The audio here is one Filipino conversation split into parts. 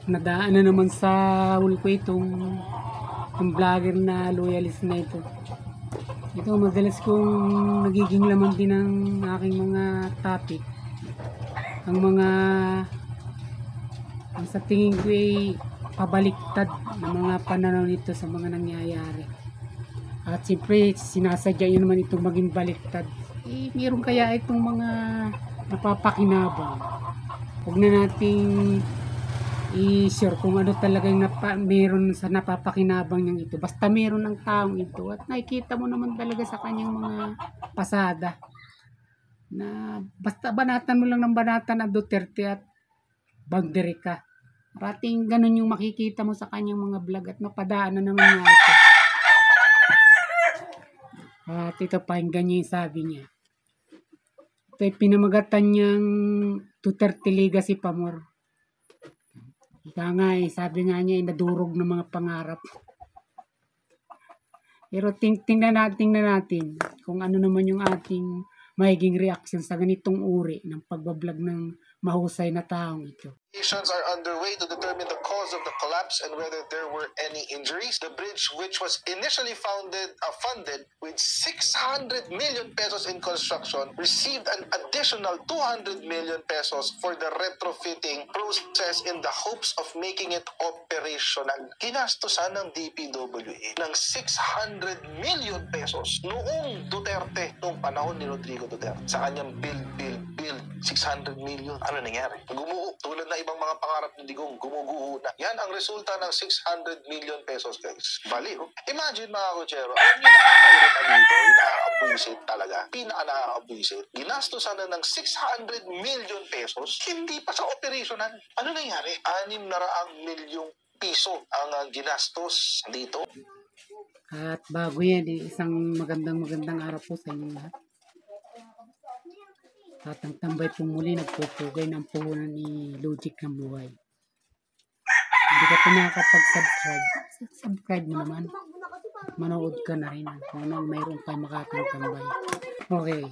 nadaan na naman sa huli ko itong vlogger na loyalist na ito. Ito madalas kong nagiging laman din ng aking mga topic. Ang sa tingin ko ay pabaliktad ng mga pananaw nito sa mga nangyayari. At siyempre sinasadya yun naman itong maging baliktad. Meron kaya itong mga napapakinabang. Huwag na nating i-share kung ano talaga yung meron sa napapakinabang niyang ito. Basta meron ng taong ito at nakikita mo naman talaga sa kanyang mga pasada na basta banatan mo lang ng banatan ang Duterte at boundary ka. Parating ganun yung makikita mo sa kanyang mga vlog at napadaan na naman nga ito. At ito pakinggan niyo yung sabi niya. Ito ay pinamagatan niyang Duterte Legacy Pamor. Kaya nga sabi nga niya nadurog ng mga pangarap. Pero tingnan natin kung ano naman yung ating magiging reaction sa ganitong uri ng pagbablog ng mahusay na taong ito. Investigations are underway to determine the cause of the collapse and whether there were any injuries. The bridge, which was initially funded with 600 million pesos in construction, received an additional 200 million pesos for the retrofitting process in the hopes of making it operational. Ginastusan ng DPWH ng 600 million pesos noong Duterte, noong panahon ni Rodrigo Duterte, sa kanyang build 600 million. Ano nangyari? Gumuho. Tulad na ibang mga pangarap ni Digong, gumuguho na. Yan ang resulta ng 600 million pesos, guys. Baliw. Imagine mga kutsero, ang nakakairita dito, nakakabwisit talaga. Pinaka-nakakabwisit. Ginastusan na ng 600 million pesos, hindi pa sa operational. Ano nangyari? 600 milyong piso ang ginastos dito. At bago yan, isang magandang araw po sa inyo lahat. At ang tambay po muli nagpupugay ng puhunan ni Logic ng Buhay. Hindi ka pa nakakapag-subscribe, subscribe mo naman. Manood ka na rin kung anong mayroon pa makakatambay. Okay.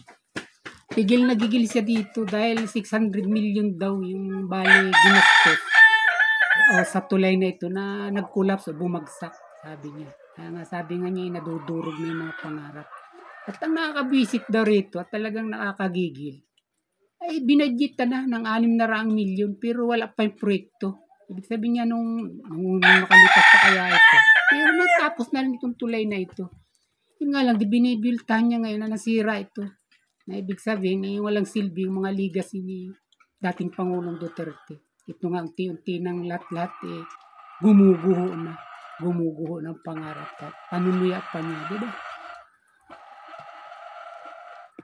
Tigil na gigil siya dito dahil 600 million daw yung bali ginastos o sa tulay na ito na nag-collapse o bumagsak, sabi niya. Kaya nga sabi nga niya nadudurog na yung mga pangarap. At ang nakakabisit daw rito at talagang nakakagigil ay binadgetan na ng 600 milyon pero wala pa yung proyekto. Ibig sabihin niya nung makalipas pa kaya ito. Pero natapos na rin itong tulay na ito. Yun nga lang, binibiltahan niya ngayon na nasira ito. Na ibig sabihin, walang silbi yung mga legacy ni dating Pangulong Duterte. Ito nga, unti-unti ng lahat-lahat gumuguho ng pangarap at panunuya pa niya, diba?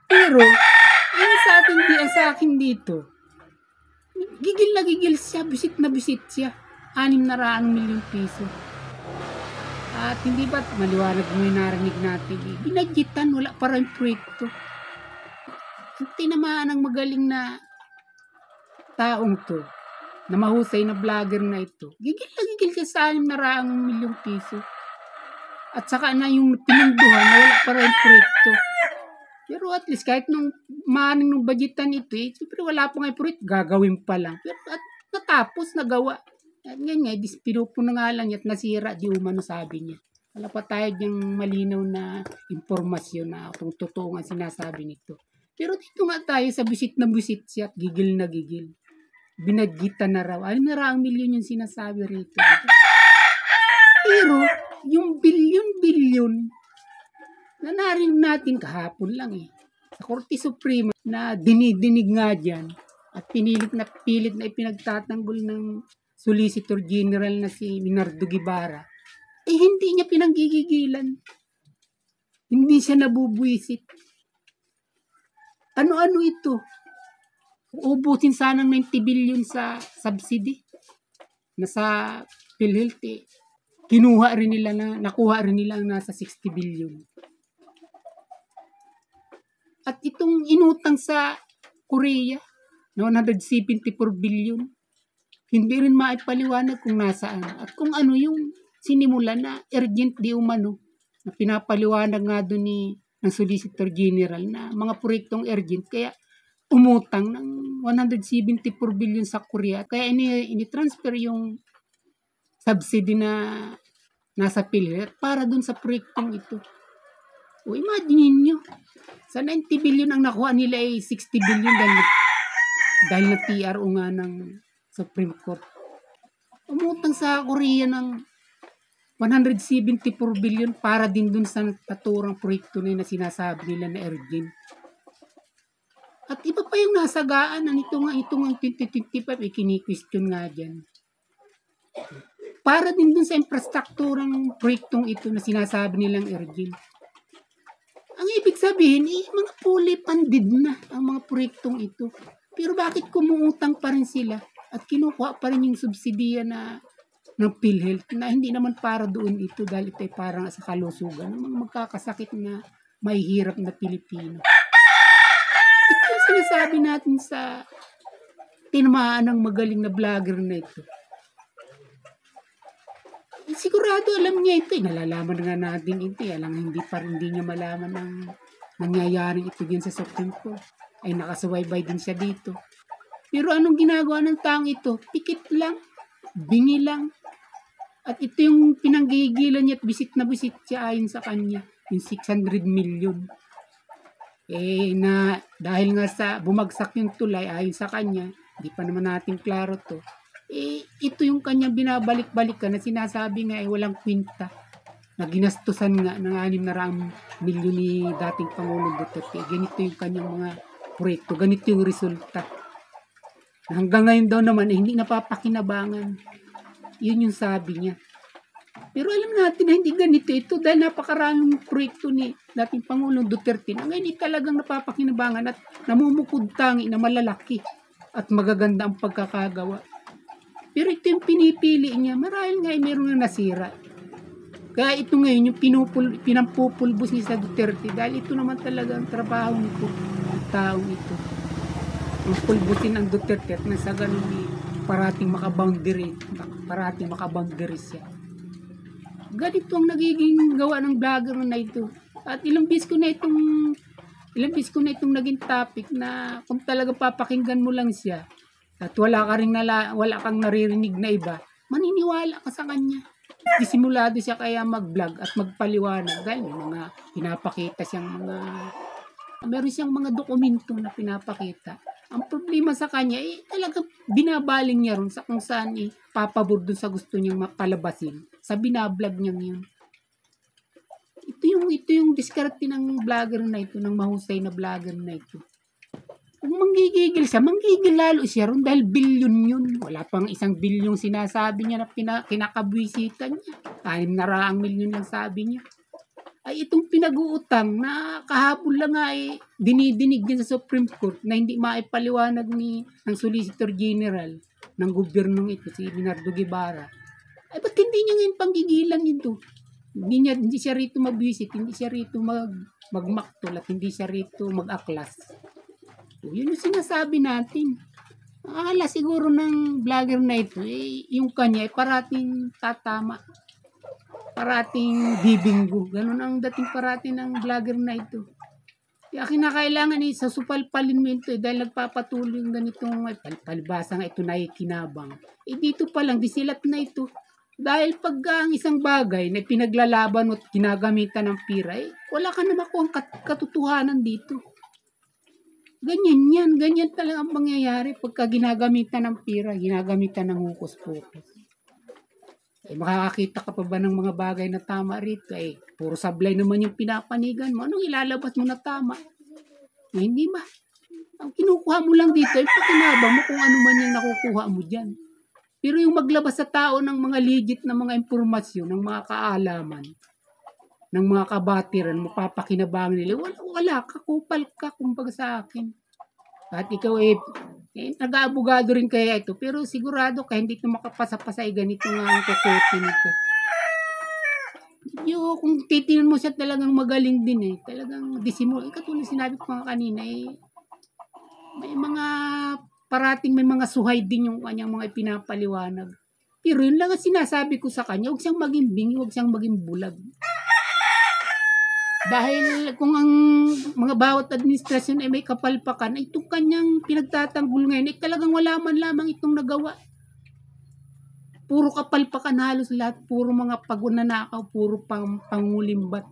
Pero ang sa akin dito, gigil na gigil siya, bisit na bisit siya. 600 milyong piso. At hindi ba't maliwanag mo yung narinig natin? Binadgetan, wala pa rin proyekto. Ang tinamaan ng magaling na taong to, na mahusay na vlogger na ito, gigil na gigil siya sa 600 milyong piso. At saka na yung pinunduhan na wala pa rin proyekto. Pero at least kahit nung maning nung budgetan ito, siyempre wala pa nga proyekto, gagawin pa lang. Pero at natapos, nagawa. At ngayon nga, pinupuno nga lang at nasira, di umano sabi niya. Wala pa tayo diyang malinaw na impormasyon na kung totoo nga sinasabi nito. Pero dito nga tayo sa bisit na bisit siya at gigil na gigil. Binadgitan na raw. 600 milyon yung sinasabi rito. Pero yung bilyon-bilyon na narinig natin kahapon lang sa Korte Suprema na dinidinig nga dyan at pilit na ipinagtatanggol ng Solicitor General na si Minardo Guevara, hindi niya pinanggigigilan. Hindi siya nabubuisit. Ano-ano ito? Ubusin sanang 90 billion sa subsidy na sa PhilHealth nakuha rin nila ang nasa 60 billion. At itong inutang sa Korea na 174 billion, hindi rin maipaliwanag kung nasaan. At kung ano yung sinimula na urgent di umano, na pinapaliwanag nga doon ng Solicitor General na mga proyektong urgent, kaya umutang ng 174 billion sa Korea. Kaya ini-transfer yung subsidy na nasa PhilHealth para dun sa proyektong ito. O imagine nyo, sa 90 billion ang nakuha nila ay 60 billion dahil na TRO nga ng Supreme Court. Umutang sa Korea ng 174 billion para din dun sa naturang proyekto na sinasabi nila na Ergin. At iba pa yung nasagaan ng ito nga 2025 kini-question nga dyan. Para din dun sa infrastrukturang proyektong ito na sinasabi nilang Ergin. Ang ibig sabihin, mga fully funded na ang mga proyektong ito. Pero bakit kumuutang pa rin sila at kinukuha pa rin yung subsidiya ng PhilHealth na hindi naman para doon ito dahil ito ay parang sa kalusugan ng mga magkakasakit na may hirap na Pilipino. Ito yung sinasabi natin sa tinamaan ng magaling na vlogger na ito. Sigurado alam niya ito. Nalalaman nga natin ito. Alam hindi niya malaman ang nangyayaring ito din sa Supreme Court. Ay nakasubaybay din siya dito. Pero anong ginagawa ng taong ito? Pikit lang. Bingi lang. At ito yung pinanggigilan niya at bisit na bisit siya ayon sa kanya. Yung 600 million. Na dahil nga sa bumagsak yung tulay ayon sa kanya, hindi pa naman natin klaro to. Ito yung kanyang binabalik-balikan na sinasabi nga walang kwinta na ginastusan nga ng 600 milyon ni dating Pangulong Duterte. Ganito yung kanyang mga proyekto, ganito yung resulta. Hanggang ngayon daw naman hindi napapakinabangan. Yun yung sabi niya. Pero alam natin na hindi ganito ito dahil napakaraming proyekto ni dating Pangulong Duterte na ngayon talagang napapakinabangan at namumukod tangi na malalaki at magaganda ang pagkakagawa. Pero ito yung pinipili niya. Marahil nga mayroon na nasira. Kaya ito ngayon yung pinampupulbos niya sa Duterte dahil ito naman talaga ang trabaho nito, ang taong ito. Ang pulbusin ang Duterte at nasa ganun parating makaboundary siya. Ganito ang nagiging gawa ng vlogger na ito. At ilang bis ko na itong naging topic na kung talaga papakinggan mo lang siya at wala kang naririnig na iba, maniniwala ka sa kanya. Disimulado siya kaya mag-vlog at magpaliwanag dahil may mga pinapakita meron siyang mga dokumento na pinapakita. Ang problema sa kanya talagang binabaling niya ron sa kung saan papabor dun sa gusto niyang mapalabasin sa binablog niya yun. Ito yung diskarte ng vlogger na ito, ng mahusay na vlogger na ito. Kung manggigigil siya, manggigil lalo siya ron dahil bilyon yun. Wala pang 1 bilyong sinasabi niya na kinakabwisitan niya. 600 milyon lang sabi niya. Ay itong pinag-uutang na kahapon lang nga dinidinig din sa Supreme Court na hindi maipaliwanag ng Solicitor General ng gobyernong ito, si Bernardo Guevara. Ay ba't hindi niya ngayon panggigilan ito? Hindi siya rito mag-visit, hindi siya rito magmaktol at hindi siya rito mag-aklas. Yun yung sinasabi natin. Akala siguro ng vlogger na ito, yung kanya parating tatama. Parating bibinggo. Ganun ang dating parating ng vlogger na ito. Kaya kinakailangan sa supalpalin mo ito dahil nagpapatuloy yung ganitong palibasa nga ito na ikinabang. Dito pa lang, disilat na ito. Dahil pag ang isang bagay na pinaglalaban at ginagamitan ng pira, wala ka na makuha ang katotohanan dito. Ganyan talaga ang mangyayari pagka ginagamitan ng pira, ginagamitan ng hukus-pukus. Makakakita ka pa ba ng mga bagay na tama rito? Puro sablay naman yung pinapanigan mo. Anong ilalabas mo na tama? Hindi ba? Ang kinukuha mo lang dito ay pakinabang mo kung ano man yung nakukuha mo dyan. Pero yung maglabas sa tao ng mga legit na mga impormasyon, ng mga kaalaman, ng mga kabatiran, mapapakinabangan nila, wala, kakupal ka kumbaga sa akin. At ikaw nag-aabogado rin kaya ito, pero sigurado ka hindi ito makapasa-pasa ganito nga ang kukutin nito. Kung titinan mo siya talagang magaling din talagang disimul. Katulad sinabi ko nga kanina may mga parating may mga suhay din yung kanyang mga pinapaliwanag. Pero yun lang ang sinasabi ko sa kanya, huwag siyang maging bingi, huwag siyang maging bulag. Dahil kung ang mga bawat administrasyon ay may kapalpakan, itong kanyang pinagtatanggol ngayon ay talagang wala man lamang itong nagawa. Puro kapalpakan halos lahat. Puro mga pagunanakaw. Puro pangulimbat.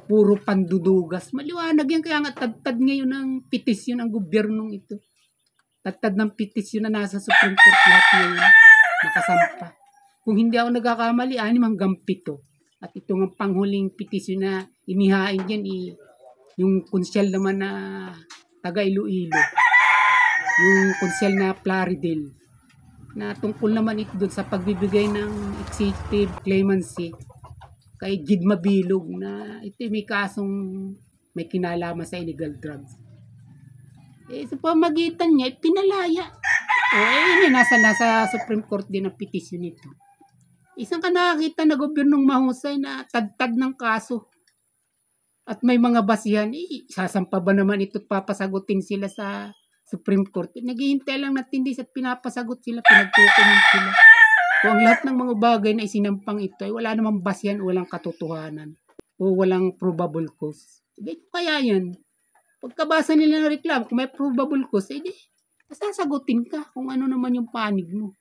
Puro pandudugas. Maliwanag yan. Kaya nga tadtad ngayon ng petisyon ang gobyernong ito. Tadtad ng petisyon na nasa Supreme Court lahat ngayon. Nakasampa. Kung hindi ako nagkakamali, 6 hanggang 7. At ito nga panghuling petisyon na inihain dyan, yung konsyel naman na taga Iloilo. Yung konsyel na Plaridel. Na tungkol naman ito doon sa pagbibigay ng executive clemency kay Gid Mabilog na ito may kasong may kinalaman sa illegal drugs. Sa pamagitan niya, pinalaya. Nasa Supreme Court din ang petisyon nito. Isang ka nakakita na gobyernong mahusay na tadtad ng kaso. At may mga basihan, sasampa ba naman ito at papasagutin sila sa Supreme Court? Naghihintay lang natin din at pinapasagot sila, pinagkukunin sila. Kung ang lahat ng mga bagay na isinampang ito ay wala namang basihan, walang katotohanan, o walang probable cause. Kaya yan. Pagkabasa nila ng reklamo, kung may probable cause, sasagutin ka kung ano naman yung panig mo.